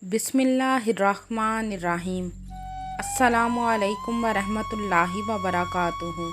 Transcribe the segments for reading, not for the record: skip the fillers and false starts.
बिस्मिल्लाहिर्रहमानिर्रहीम। अस्सलामुअलैकुम वरहमतुल्लाहि वबरकातुहू।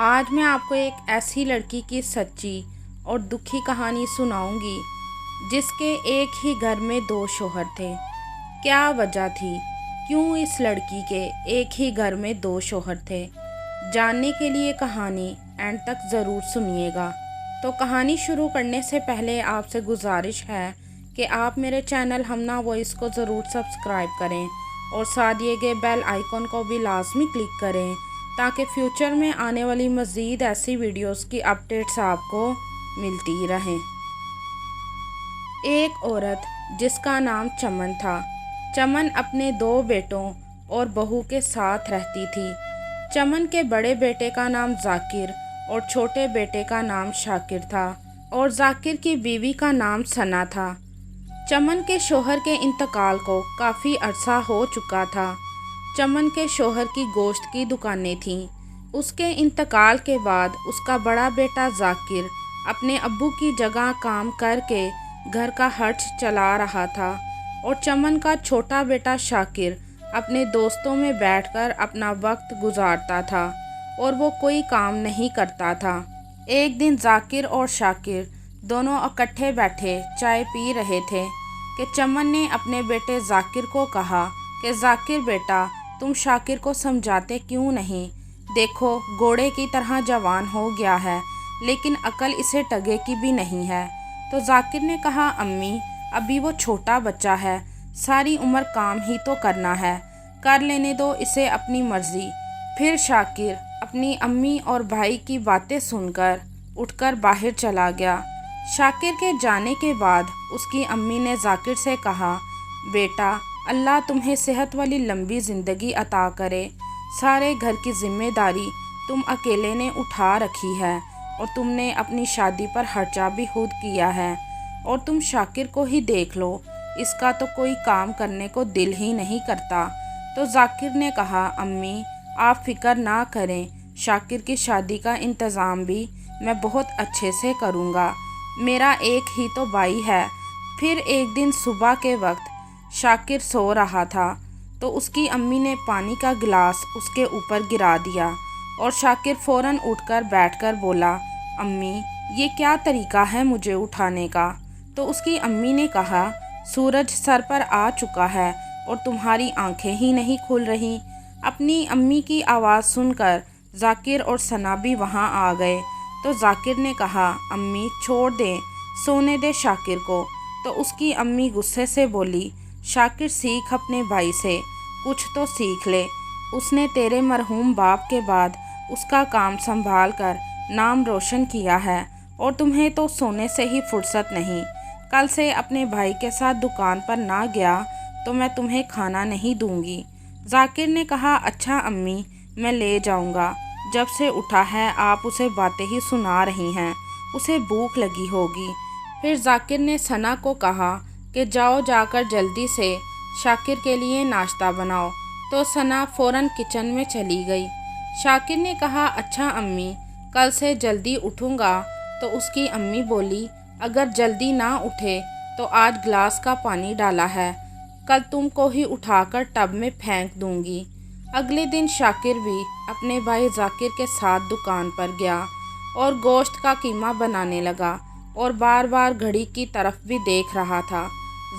आज मैं आपको एक ऐसी लड़की की सच्ची और दुखी कहानी सुनाऊंगी जिसके एक ही घर में दो शौहर थे। क्या वजह थी, क्यों इस लड़की के एक ही घर में दो शौहर थे? जानने के लिए कहानी एंड तक ज़रूर सुनिएगा। तो कहानी शुरू करने से पहले आपसे गुजारिश है कि आप मेरे चैनल हमना वॉइस को ज़रूर सब्सक्राइब करें और साथ दिए गए बेल आइकॉन को भी लाजमी क्लिक करें ताकि फ्यूचर में आने वाली मज़ीद ऐसी वीडियोस की अपडेट्स आपको मिलती रहें। एक औरत जिसका नाम चमन था। चमन अपने दो बेटों और बहू के साथ रहती थी। चमन के बड़े बेटे का नाम जाकिर और छोटे बेटे का नाम शाकिर था और जाकिर की बीवी का नाम सना था। चमन के शौहर के इंतकाल को काफ़ी अरसा हो चुका था। चमन के शौहर की गोश्त की दुकानें थीं। उसके इंतकाल के बाद उसका बड़ा बेटा जाकिर अपने अब्बू की जगह काम करके घर का खर्च चला रहा था और चमन का छोटा बेटा शाकिर अपने दोस्तों में बैठकर अपना वक्त गुजारता था और वो कोई काम नहीं करता था। एक दिन जाकिर और शाकिर दोनों इकट्ठे बैठे चाय पी रहे थे कि चमन ने अपने बेटे जाकिर को कहा कि जाकिर बेटा, तुम शाकिर को समझाते क्यों नहीं? देखो, घोड़े की तरह जवान हो गया है लेकिन अकल इसे टगे की भी नहीं है। तो जाकिर ने कहा, अम्मी, अभी वो छोटा बच्चा है, सारी उम्र काम ही तो करना है, कर लेने दो इसे अपनी मर्जी। फिर शाकिर अपनी अम्मी और भाई की बातें सुनकर उठकर बाहर चला गया। शाकिर के जाने के बाद उसकी अम्मी ने जाकिर से कहा, बेटा, अल्लाह तुम्हें सेहत वाली लंबी ज़िंदगी अता करे। सारे घर की जिम्मेदारी तुम अकेले ने उठा रखी है और तुमने अपनी शादी पर खर्चा भी खुद किया है और तुम शाकिर को ही देख लो, इसका तो कोई काम करने को दिल ही नहीं करता। तो जाकिर ने कहा, अम्मी, आप फिक्र ना करें, शाकिर की शादी का इंतज़ाम भी मैं बहुत अच्छे से करूँगा, मेरा एक ही तो भाई है। फिर एक दिन सुबह के वक्त शाकिर सो रहा था तो उसकी अम्मी ने पानी का गिलास उसके ऊपर गिरा दिया और शाकिर फ़ौरन उठकर बैठकर बोला, अम्मी, ये क्या तरीका है मुझे उठाने का? तो उसकी अम्मी ने कहा, सूरज सर पर आ चुका है और तुम्हारी आंखें ही नहीं खुल रही। अपनी अम्मी की आवाज़ सुनकर जाकिर और सना भी वहाँ आ गए। तो जाकिर ने कहा, अम्मी, छोड़ दें, सोने दे शाकिर को। तो उसकी अम्मी गुस्से से बोली, शाकिर, सीख अपने भाई से, कुछ तो सीख ले। उसने तेरे मरहूम बाप के बाद उसका काम संभाल कर नाम रोशन किया है और तुम्हें तो सोने से ही फुर्सत नहीं। कल से अपने भाई के साथ दुकान पर ना गया तो मैं तुम्हें खाना नहीं दूंगी। जाकिर ने कहा, अच्छा अम्मी, मैं ले जाऊंगा। जब से उठा है आप उसे बातें ही सुना रही हैं, उसे भूख लगी होगी। फिर जाकिर ने सना को कहा कि जाओ, जाकर जल्दी से शाकिर के लिए नाश्ता बनाओ। तो सना फ़ौरन किचन में चली गई। शाकिर ने कहा, अच्छा अम्मी, कल से जल्दी उठूँगा। तो उसकी अम्मी बोली, अगर जल्दी ना उठे तो आज गिलास का पानी डाला है, कल तुमको ही उठाकर टब में फेंक दूंगी। अगले दिन शाकिर भी अपने भाई जाकिर के साथ दुकान पर गया और गोश्त का कीमा बनाने लगा और बार बार घड़ी की तरफ भी देख रहा था।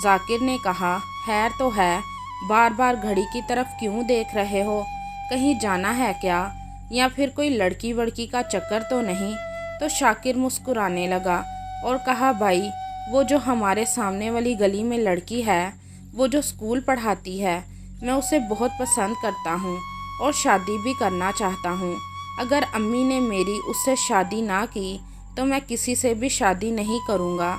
जाकिर ने कहा, खैर तो है, बार बार घड़ी की तरफ क्यों देख रहे हो? कहीं जाना है क्या, या फिर कोई लड़की वड़की का चक्कर तो नहीं? तो शाकिर मुस्कुराने लगा और कहा, भाई, वो जो हमारे सामने वाली गली में लड़की है, वो जो स्कूल पढ़ाती है, मैं उसे बहुत पसंद करता हूँ और शादी भी करना चाहता हूँ। अगर अम्मी ने मेरी उससे शादी ना की तो मैं किसी से भी शादी नहीं करूँगा।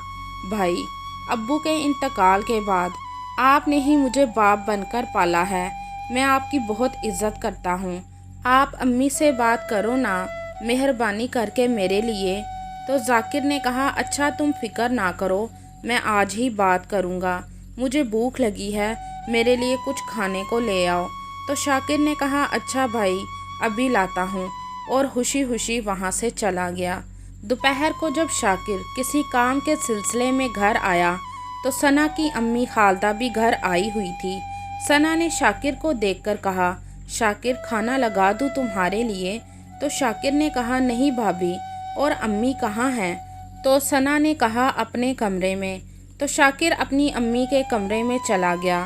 भाई, अब्बू के इंतकाल के बाद आपने ही मुझे बाप बनकर पाला है, मैं आपकी बहुत इज़्ज़त करता हूँ। आप अम्मी से बात करो ना, मेहरबानी करके मेरे लिए। तो जाकिर ने कहा, अच्छा, तुम फिक्र ना करो, मैं आज ही बात करूँगा, मुझे भूख लगी है, मेरे लिए कुछ खाने को ले आओ। तो शाकिर ने कहा, अच्छा भाई, अभी लाता हूँ, और खुशी खुशी वहाँ से चला गया। दोपहर को जब शाकिर किसी काम के सिलसिले में घर आया तो सना की अम्मी खालदा भी घर आई हुई थी। सना ने शाकिर को देखकर कहा, शाकिर खाना लगा दूँ तुम्हारे लिए? तो शाकिर ने कहा, नहीं भाभी। और अम्मी कहाँ हैं? तो सना ने कहा, अपने कमरे में। तो शाकिर अपनी अम्मी के कमरे में चला गया।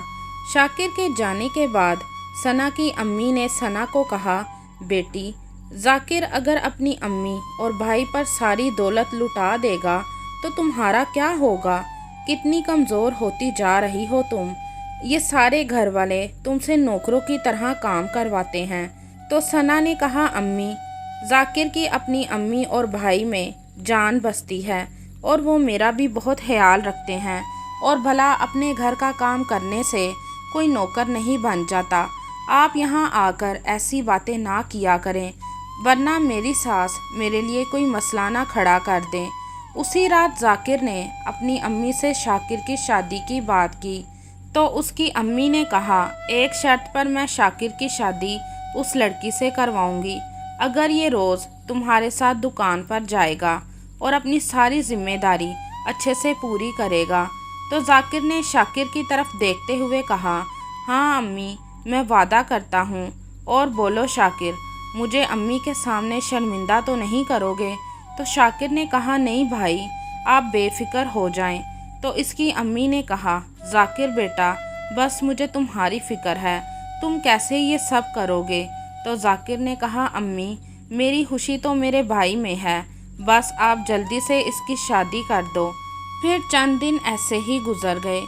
शाकिर के जाने के बाद सना की अम्मी ने सना को कहा, बेटी, जाकिर अगर अपनी अम्मी और भाई पर सारी दौलत लुटा देगा तो तुम्हारा क्या होगा? कितनी कमज़ोर होती जा रही हो तुम। ये सारे घर वाले तुमसे नौकरों की तरह काम करवाते हैं। तो सना ने कहा, अम्मी, जाकिर की अपनी अम्मी और भाई में जान बसती है और वो मेरा भी बहुत ख्याल रखते हैं, और भला अपने घर का काम करने से कोई नौकर नहीं बन जाता। आप यहाँ आकर ऐसी बातें ना किया करें, वरना मेरी सास मेरे लिए कोई मसला ना खड़ा कर दें। उसी रात जाकिर ने अपनी अम्मी से शाकिर की शादी की बात की। तो उसकी अम्मी ने कहा, एक शर्त पर मैं शाकिर की शादी उस लड़की से करवाऊंगी, अगर ये रोज़ तुम्हारे साथ दुकान पर जाएगा और अपनी सारी जिम्मेदारी अच्छे से पूरी करेगा। तो जाकिर ने शाकिर की तरफ देखते हुए कहा, हाँ अम्मी, मैं वादा करता हूँ। और बोलो शाकिर, मुझे अम्मी के सामने शर्मिंदा तो नहीं करोगे? तो शाकिर ने कहा, नहीं भाई, आप बेफिक्र हो जाएं। तो इसकी अम्मी ने कहा, जाकिर बेटा, बस मुझे तुम्हारी फ़िक्र है, तुम कैसे ये सब करोगे? तो जाकिर ने कहा, अम्मी, मेरी खुशी तो मेरे भाई में है, बस आप जल्दी से इसकी शादी कर दो। फिर चंद दिन ऐसे ही गुजर गए।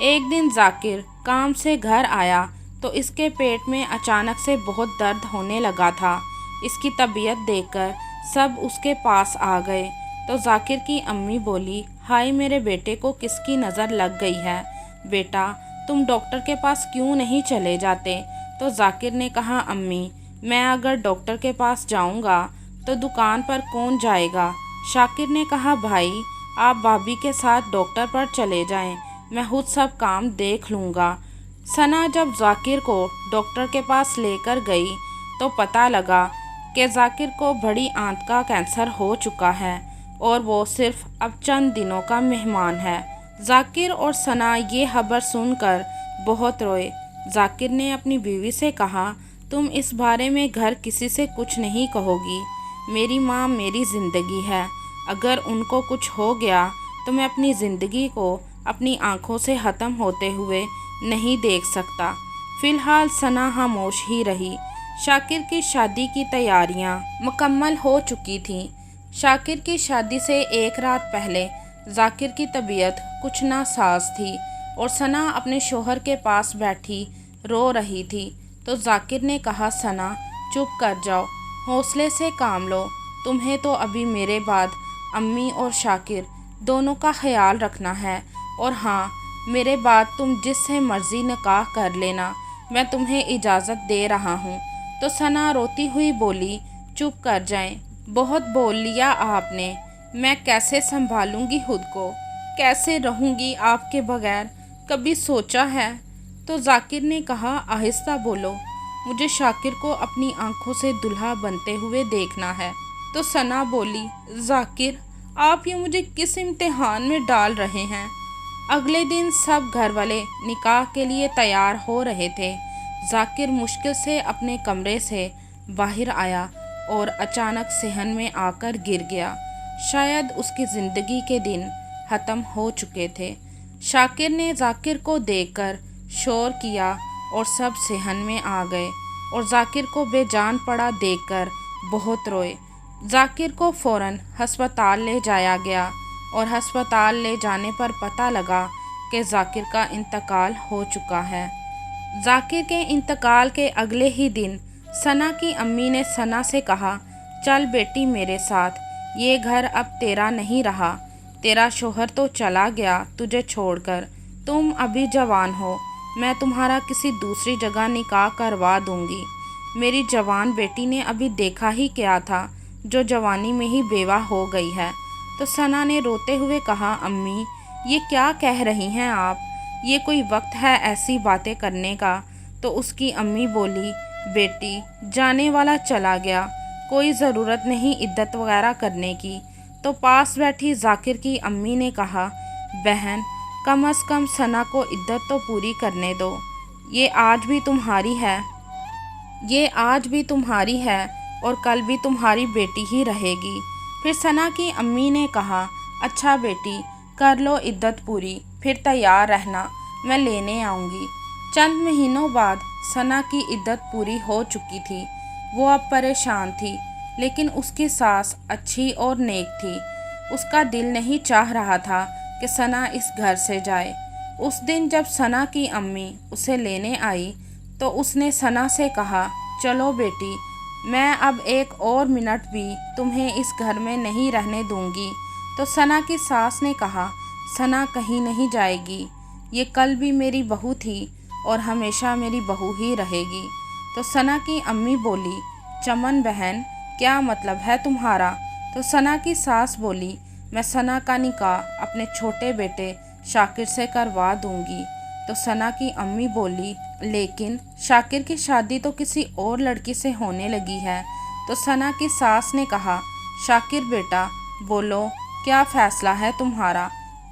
एक दिन जाकिर काम से घर आया तो इसके पेट में अचानक से बहुत दर्द होने लगा था। इसकी तबीयत देखकर सब उसके पास आ गए। तो जाकिर की अम्मी बोली, हाय, मेरे बेटे को किसकी नज़र लग गई है? बेटा, तुम डॉक्टर के पास क्यों नहीं चले जाते? तो जाकिर ने कहा, अम्मी, मैं अगर डॉक्टर के पास जाऊंगा तो दुकान पर कौन जाएगा? शाकिर ने कहा, भाई, आप भाभी के साथ डॉक्टर पर चले जाएं, मैं खुद सब काम देख लूँगा। सना जब जाकिर को डॉक्टर के पास लेकर गई तो पता लगा कि जाकिर को बड़ी आंत का कैंसर हो चुका है और वो सिर्फ अब चंद दिनों का मेहमान है। जाकिर और सना ये खबर सुनकर बहुत रोए। जाकिर ने अपनी बीवी से कहा, तुम इस बारे में घर किसी से कुछ नहीं कहोगी। मेरी माँ मेरी ज़िंदगी है, अगर उनको कुछ हो गया तो मैं अपनी ज़िंदगी को अपनी आँखों से ख़त्म होते हुए नहीं देख सकता। फ़िलहाल सना खामोश ही रही। शाकिर की शादी की तैयारियां मुकम्मल हो चुकी थीं। शाकिर की शादी से एक रात पहले जाकिर की तबीयत कुछ नासाज थी और सना अपने शोहर के पास बैठी रो रही थी। तो जाकिर ने कहा, सना, चुप कर जाओ, हौसले से काम लो। तुम्हें तो अभी मेरे बाद अम्मी और शाकिर दोनों का ख्याल रखना है, और हाँ, मेरे बाद तुम जिससे मर्ज़ी निकाह कर लेना, मैं तुम्हें इजाज़त दे रहा हूँ। तो सना रोती हुई बोली, चुप कर जाएं, बहुत बोल लिया आपने, मैं कैसे संभालूंगी खुद को, कैसे रहूंगी आपके बगैर, कभी सोचा है? तो जाकिर ने कहा, आहिस्ता बोलो, मुझे शाकिर को अपनी आंखों से दुल्हा बनते हुए देखना है। तो सना बोली, जाकिर, आप ये मुझे किस इम्तिहान में डाल रहे हैं? अगले दिन सब घर वाले निकाह के लिए तैयार हो रहे थे। जाकिर मुश्किल से अपने कमरे से बाहर आया और अचानक सहन में आकर गिर गया। शायद उसकी ज़िंदगी के दिन ख़त्म हो चुके थे। शाकिर ने जाकिर को देखकर शोर किया और सब सहन में आ गए और जाकिर को बेजान पड़ा देखकर बहुत रोए। जाकिर को फ़ौरन हस्पताल ले जाया गया और हस्पताल ले जाने पर पता लगा कि जाकिर का इंतकाल हो चुका है। जाकिर के इंतकाल के अगले ही दिन सना की अम्मी ने सना से कहा, चल बेटी मेरे साथ, ये घर अब तेरा नहीं रहा, तेरा शोहर तो चला गया तुझे छोड़कर, तुम अभी जवान हो, मैं तुम्हारा किसी दूसरी जगह निकाह करवा दूंगी। मेरी जवान बेटी ने अभी देखा ही क्या था जो जवानी में ही बेवा हो गई है। तो सना ने रोते हुए कहा, अम्मी, ये क्या कह रही हैं आप, ये कोई वक्त है ऐसी बातें करने का? तो उसकी अम्मी बोली, बेटी, जाने वाला चला गया, कोई ज़रूरत नहीं इद्दत वगैरह करने की। तो पास बैठी जाकिर की अम्मी ने कहा, बहन, कम अज़ कम सना को इद्दत तो पूरी करने दो। ये आज भी तुम्हारी है ये आज भी तुम्हारी है और कल भी तुम्हारी बेटी ही रहेगी। फिर सना की अम्मी ने कहा, अच्छा बेटी, कर लो इद्दत पूरी, फिर तैयार रहना, मैं लेने आऊँगी। चंद महीनों बाद सना की इद्दत पूरी हो चुकी थी। वो अब परेशान थी, लेकिन उसकी सास अच्छी और नेक थी। उसका दिल नहीं चाह रहा था कि सना इस घर से जाए। उस दिन जब सना की अम्मी उसे लेने आई तो उसने सना से कहा, चलो बेटी, मैं अब एक और मिनट भी तुम्हें इस घर में नहीं रहने दूंगी। तो सना की सास ने कहा, सना कहीं नहीं जाएगी, ये कल भी मेरी बहू थी और हमेशा मेरी बहू ही रहेगी। तो सना की अम्मी बोली, चमन बहन, क्या मतलब है तुम्हारा? तो सना की सास बोली, मैं सना का निकाह अपने छोटे बेटे शाकिर से करवा दूंगी। तो सना की अम्मी बोली, लेकिन शाकिर की शादी तो किसी और लड़की से होने लगी है। तो सना की सास ने कहा, शाकिर बेटा, बोलो क्या फ़ैसला है तुम्हारा?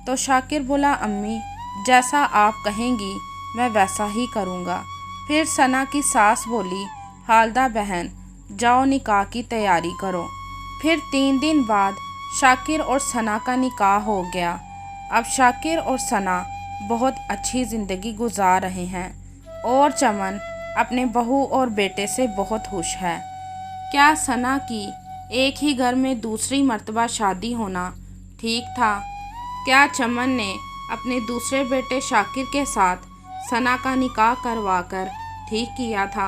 तो शाकिर बोला, अम्मी, जैसा आप कहेंगी मैं वैसा ही करूँगा। फिर सना की सास बोली, हालदा बहन, जाओ निकाह की तैयारी करो। फिर 3 दिन बाद शाकिर और सना का निकाह हो गया। अब शाकिर और सना बहुत अच्छी ज़िंदगी गुजार रहे हैं और चमन अपने बहू और बेटे से बहुत खुश है। क्या सना की एक ही घर में दूसरी मर्तबा शादी होना ठीक था? क्या चमन ने अपने दूसरे बेटे शाकिर के साथ सना का निकाह करवाकर ठीक किया था?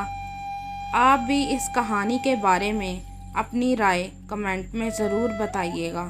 आप भी इस कहानी के बारे में अपनी राय कमेंट में ज़रूर बताइएगा।